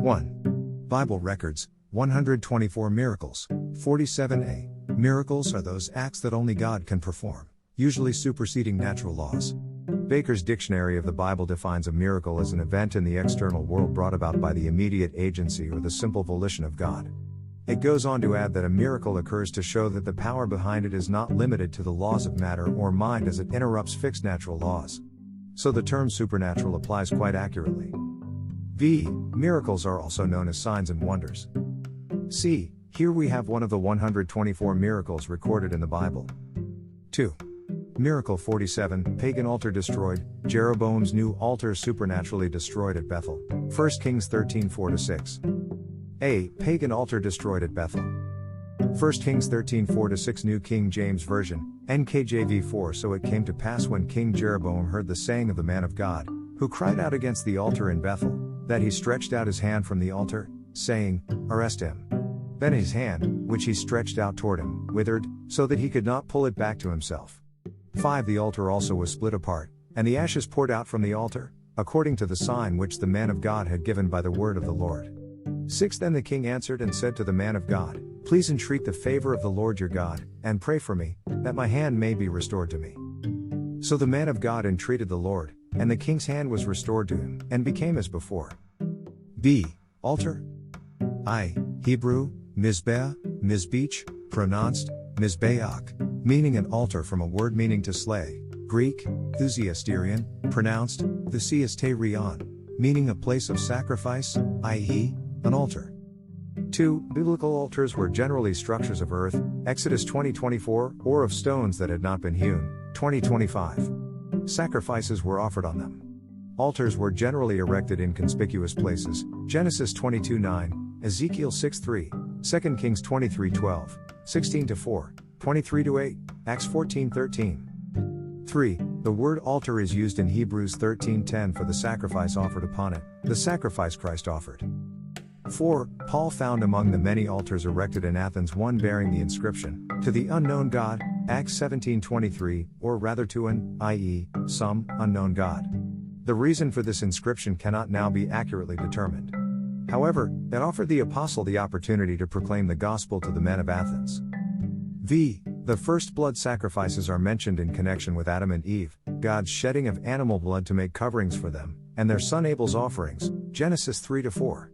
1. Bible records, 124 miracles. 47a. Miracles are those acts that only God can perform, usually superseding natural laws. Baker's Dictionary of the Bible defines a miracle as an event in the external world brought about by the immediate agency or the simple volition of God. It goes on to add that a miracle occurs to show that the power behind it is not limited to the laws of matter or mind as it interrupts fixed natural laws. So the term supernatural applies quite accurately. V. Miracles are also known as signs and wonders. C. Here we have one of the 124 miracles recorded in the Bible. 2. Miracle 47, pagan altar destroyed, Jeroboam's new altar supernaturally destroyed at Bethel. 1 Kings 13 4-6. A. Pagan altar destroyed at Bethel. 1 Kings 13 4-6 New King James Version, NKJV 4 So it came to pass when King Jeroboam heard the saying of the man of God, who cried out against the altar in Bethel, that he stretched out his hand from the altar, saying, Arrest him. Then his hand, which he stretched out toward him, withered, so that he could not pull it back to himself. 5 The altar also was split apart, and the ashes poured out from the altar, according to the sign which the man of God had given by the word of the Lord. 6 Then the king answered and said to the man of God, Please entreat the favor of the Lord your God, and pray for me, that my hand may be restored to me. So the man of God entreated the Lord, and the king's hand was restored to him, and became as before. B. Altar. I. Hebrew, Mizbeah, Mizbeach, pronounced, Mizbeach, meaning an altar from a word meaning to slay. Greek, Thusiasterion, pronounced, Thusiasterion, meaning a place of sacrifice, i.e., an altar. 2. Biblical altars were generally structures of earth, Exodus 20:24, or of stones that had not been hewn, 20:25. Sacrifices were offered on them. Altars were generally erected in conspicuous places, Genesis 22:9, Ezekiel 6:3, 2 Kings 23:12, 16-4, 23-8, Acts 14:13. 3. The word altar is used in Hebrews 13:10 for the sacrifice offered upon it, the sacrifice Christ offered. 4. Paul found among the many altars erected in Athens one bearing the inscription, To the unknown God, Acts 17:23, or rather to an, i.e., some, unknown God. The reason for this inscription cannot now be accurately determined. However, it offered the apostle the opportunity to proclaim the gospel to the men of Athens. V. The first blood sacrifices are mentioned in connection with Adam and Eve, God's shedding of animal blood to make coverings for them, and their son Abel's offerings, Genesis 3-4.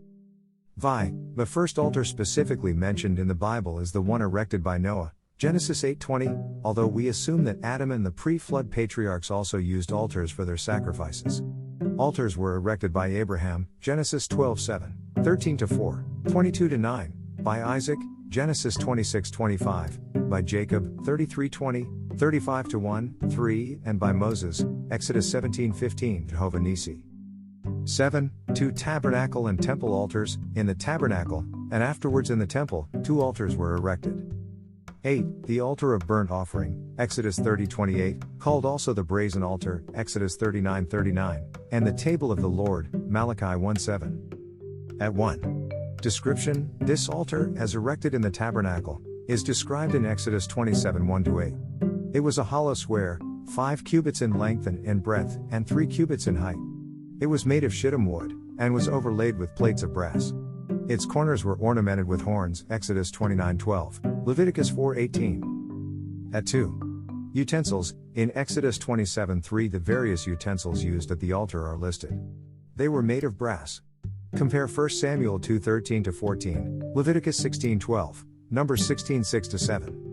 Vi. The first altar specifically mentioned in the Bible is the one erected by Noah, Genesis 8:20, although we assume that Adam and the pre-flood patriarchs also used altars for their sacrifices. Altars were erected by Abraham, Genesis 12:7, 13-4, 22-9, by Isaac, Genesis 26:25, by Jacob, 33:20, 35-1, 3, and by Moses, Exodus 17:15, Jehovah Nissi. 7. 2 tabernacle and temple altars, in the tabernacle, and afterwards in the temple, 2 altars were erected. 8. The altar of burnt offering, Exodus 30:28, called also the brazen altar, Exodus 39:39, and the table of the Lord, Malachi 1:7. At 1. Description, this altar, as erected in the tabernacle, is described in Exodus 27:1-8. It was a hollow square, 5 cubits in length and in breadth, and 3 cubits in height. It was made of shittim wood, and was overlaid with plates of brass. Its corners were ornamented with horns, Exodus 29:12, Leviticus 4:18. At 2. Utensils, in Exodus 27:3 the various utensils used at the altar are listed. They were made of brass. Compare 1 Samuel 2:13-14, Leviticus 16:12, Numbers 16:6-7.